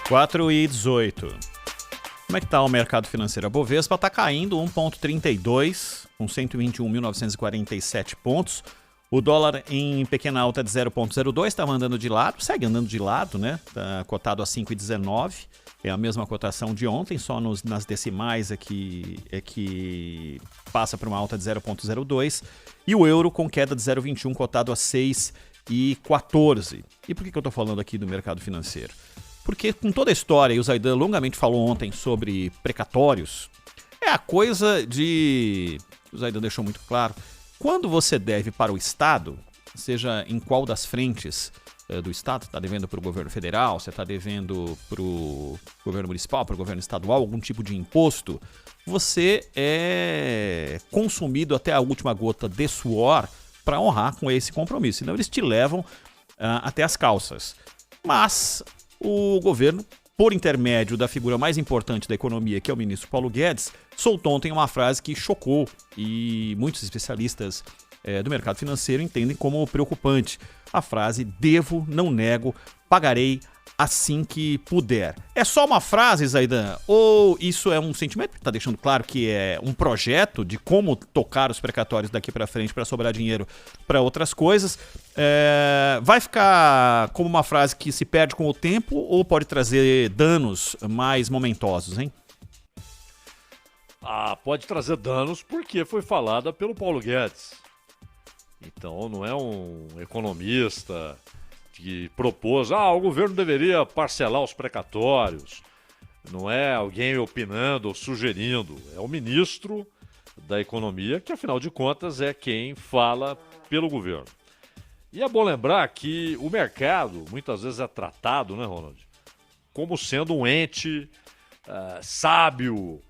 4,18. Como é que está o mercado financeiro? A Bovespa está caindo 1,32, com 121.947 pontos. O dólar em pequena alta de 0,02, estava andando de lado, segue andando de lado, né? Está cotado a 5,19, é a mesma cotação de ontem, só nas decimais é que passa para uma alta de 0,02. E o euro com queda de 0,21, cotado a 6,14. E por que eu estou falando aqui do mercado financeiro? Porque com toda a história, e o Zaidan longamente falou ontem sobre precatórios, é a coisa de... O Zaidan deixou muito claro. Quando você deve para o Estado, seja em qual das frentes do Estado, está devendo para o governo federal, você está devendo para o governo municipal, para o governo estadual, algum tipo de imposto, você é consumido até a última gota de suor para honrar com esse compromisso. Senão eles te levam até as calças. Mas o governo, por intermédio da figura mais importante da economia, que é o ministro Paulo Guedes, soltou ontem uma frase que chocou e muitos especialistas do mercado financeiro entendem como preocupante. A frase: devo, não nego, pagarei assim que puder. É só uma frase, Zaidan? Ou isso é um sentimento que está deixando claro que é um projeto de como tocar os precatórios daqui para frente para sobrar dinheiro para outras coisas? Vai ficar como uma frase que se perde com o tempo ou pode trazer danos mais momentosos, hein? Pode trazer danos porque foi falada pelo Paulo Guedes. Então não é um economista que propôs, o governo deveria parcelar os precatórios. Não é alguém opinando ou sugerindo. É o ministro da Economia, que afinal de contas é quem fala pelo governo. E é bom lembrar que o mercado muitas vezes é tratado, né, Ronald, como sendo um ente sábio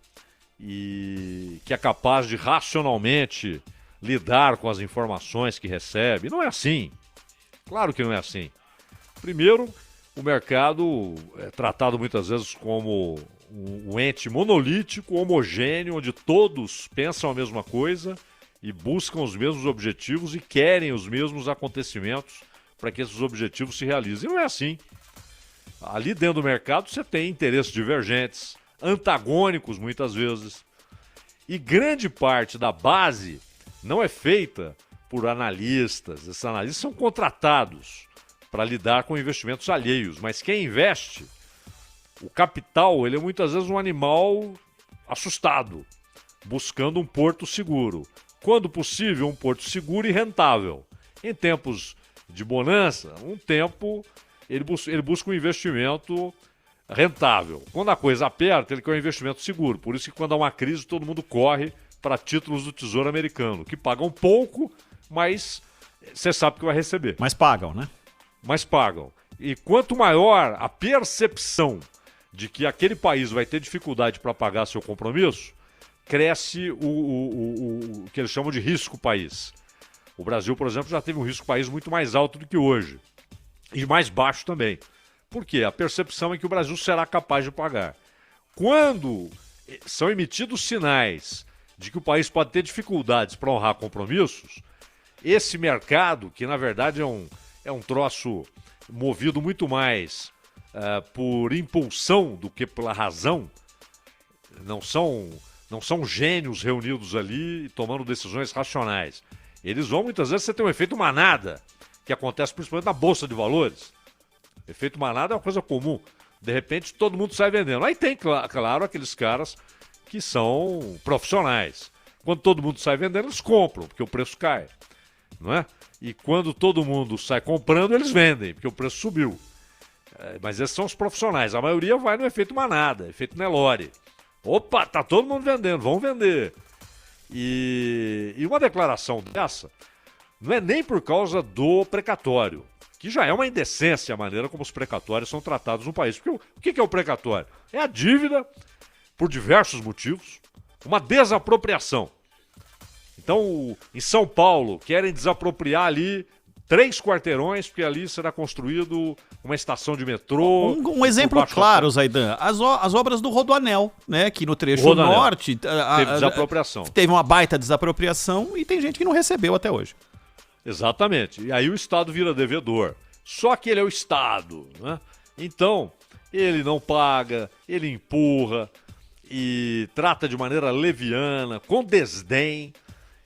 e que é capaz de racionalmente lidar com as informações que recebe. Não é assim. Claro que não é assim. Primeiro, o mercado é tratado muitas vezes como um ente monolítico, homogêneo, onde todos pensam a mesma coisa e buscam os mesmos objetivos e querem os mesmos acontecimentos para que esses objetivos se realizem. Não é assim. Ali dentro do mercado você tem interesses divergentes, antagônicos muitas vezes. E grande parte da base não é feita por analistas. Esses analistas são contratados para lidar com investimentos alheios. Mas quem investe, o capital, ele é muitas vezes um animal assustado, buscando um porto seguro. Quando possível, um porto seguro e rentável. Em tempos de bonança, ele busca um investimento rentável. Quando a coisa aperta, ele quer um investimento seguro. Por isso que quando há uma crise, todo mundo corre para títulos do Tesouro Americano, que pagam pouco, mas você sabe que vai receber. Mas pagam, né? Mas pagam. E quanto maior a percepção de que aquele país vai ter dificuldade para pagar seu compromisso, cresce o que eles chamam de risco país. O Brasil, por exemplo, já teve um risco país muito mais alto do que hoje. E mais baixo também. Por quê? A percepção é que o Brasil será capaz de pagar. Quando são emitidos sinais de que o país pode ter dificuldades para honrar compromissos, esse mercado, que na verdade é um troço movido muito mais por impulsão do que pela razão, não são gênios reunidos ali tomando decisões racionais. Eles vão, muitas vezes, você tem um efeito manada, que acontece principalmente na Bolsa de Valores. Efeito manada é uma coisa comum. De repente, todo mundo sai vendendo. Aí tem, claro, aqueles caras que são profissionais. Quando todo mundo sai vendendo, eles compram, porque o preço cai. Não é? E quando todo mundo sai comprando, eles vendem, porque o preço subiu. Mas esses são os profissionais. A maioria vai no efeito manada, efeito Nelore. Opa, tá todo mundo vendendo, vamos vender. E uma declaração dessa não é nem por causa do precatório, que já é uma indecência a maneira como os precatórios são tratados no país. Porque o que é o precatório? É a dívida, por diversos motivos, uma desapropriação. Então, em São Paulo, querem desapropriar ali 3 quarteirões, porque ali será construído uma estação de metrô. Um exemplo claro, Zaidan, as obras do Rodoanel, né, que no trecho norte teve desapropriação. Teve uma baita desapropriação e tem gente que não recebeu até hoje. Exatamente. E aí o Estado vira devedor. Só que ele é o Estado, né? Então, ele não paga, ele empurra e trata de maneira leviana, com desdém.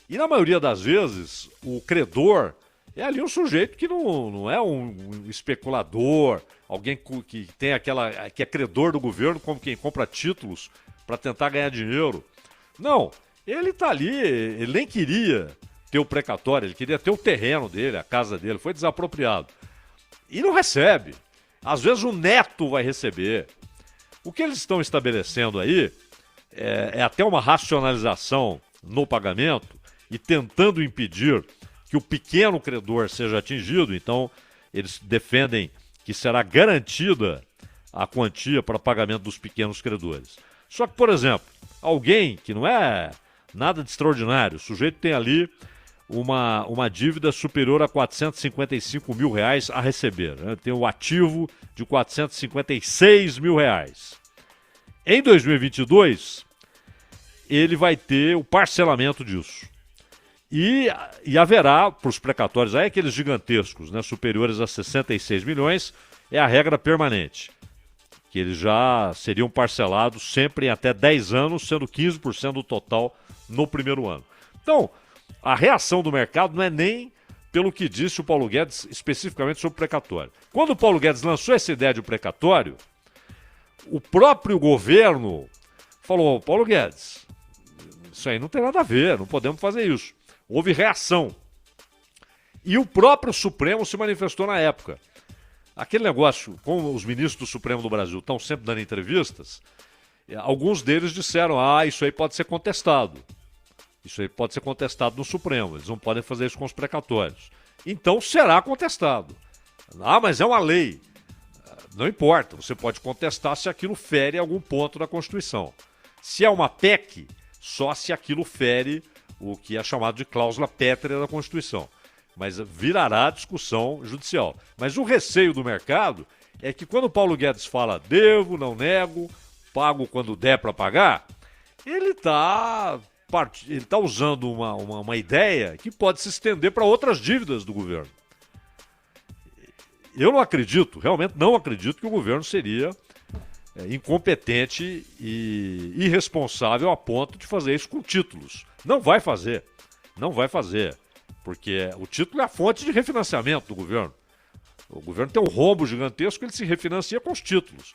E na maioria das vezes, o credor é ali um sujeito que não é um especulador, alguém que tem que é credor do governo, como quem compra títulos para tentar ganhar dinheiro. Não, ele está ali, ele nem queria ter o precatório, ele queria ter o terreno dele, a casa dele, foi desapropriado. E não recebe. Às vezes o neto vai receber. O que eles estão estabelecendo aí é até uma racionalização no pagamento e tentando impedir que o pequeno credor seja atingido. Então, eles defendem que será garantida a quantia para pagamento dos pequenos credores. Só que, por exemplo, alguém que não é nada de extraordinário, o sujeito tem ali uma dívida superior a R$455 mil a receber, né? Tem o ativo de R$456 mil. Em 2022, ele vai ter o parcelamento disso. E haverá, para os precatórios, aí aqueles gigantescos, né, superiores a 66 milhões, é a regra permanente, que eles já seriam parcelados sempre em até 10 anos, sendo 15% do total no primeiro ano. Então, a reação do mercado não é nem pelo que disse o Paulo Guedes especificamente sobre o precatório. Quando o Paulo Guedes lançou essa ideia de precatório, o próprio governo falou: Paulo Guedes, isso aí não tem nada a ver, não podemos fazer isso. Houve reação. E o próprio Supremo se manifestou na época. Aquele negócio, como os ministros do Supremo do Brasil estão sempre dando entrevistas, alguns deles disseram: isso aí pode ser contestado. Isso aí pode ser contestado no Supremo. Eles não podem fazer isso com os precatórios. Então será contestado. Mas é uma lei. Não importa, você pode contestar se aquilo fere algum ponto da Constituição. Se é uma PEC, só se aquilo fere o que é chamado de cláusula pétrea da Constituição. Mas virará discussão judicial. Mas o receio do mercado é que quando o Paulo Guedes fala devo, não nego, pago quando der para pagar, ele está usando uma ideia que pode se estender para outras dívidas do governo. Eu não acredito, realmente não acredito que o governo seria incompetente e irresponsável a ponto de fazer isso com títulos. Não vai fazer, porque o título é a fonte de refinanciamento do governo. O governo tem um rombo gigantesco, ele se refinancia com os títulos.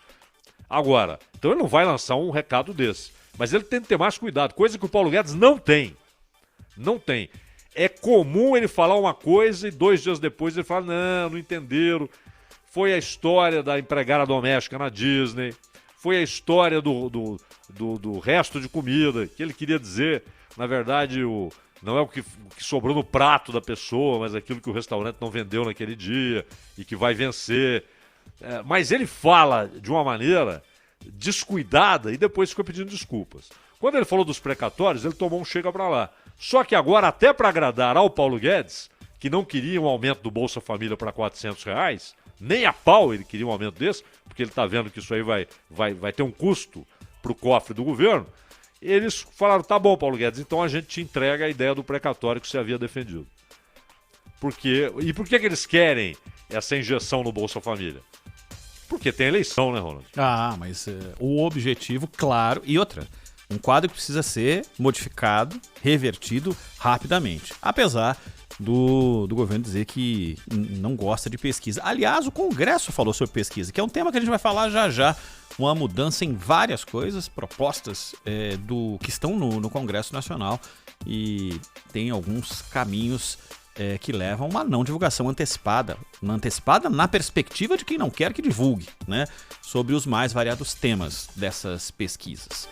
Agora, então ele não vai lançar um recado desse, mas ele tem que ter mais cuidado, coisa que o Paulo Guedes não tem. Não tem. É comum ele falar uma coisa e 2 dias depois ele fala: não entenderam. Foi a história da empregada doméstica na Disney, foi a história do resto de comida, que ele queria dizer, na verdade, não é o que sobrou no prato da pessoa, mas aquilo que o restaurante não vendeu naquele dia e que vai vencer. Mas ele fala de uma maneira descuidada e depois fica pedindo desculpas. Quando ele falou dos precatórios, ele tomou um chega pra lá. Só que agora, até para agradar ao Paulo Guedes, que não queria um aumento do Bolsa Família para R$400, nem a pau ele queria um aumento desse, porque ele está vendo que isso aí vai ter um custo para o cofre do governo, eles falaram: tá bom, Paulo Guedes, então a gente te entrega a ideia do precatório que você havia defendido. E por que eles querem essa injeção no Bolsa Família? Porque tem eleição, né, Ronald? Mas o objetivo, claro, e outra, um quadro que precisa ser modificado, revertido rapidamente. Apesar do governo dizer que não gosta de pesquisa. Aliás, o Congresso falou sobre pesquisa, que é um tema que a gente vai falar já já. Uma mudança em várias coisas, propostas que estão no Congresso Nacional, e tem alguns caminhos que levam a uma não divulgação antecipada na perspectiva de quem não quer que divulgue, né, sobre os mais variados temas dessas pesquisas.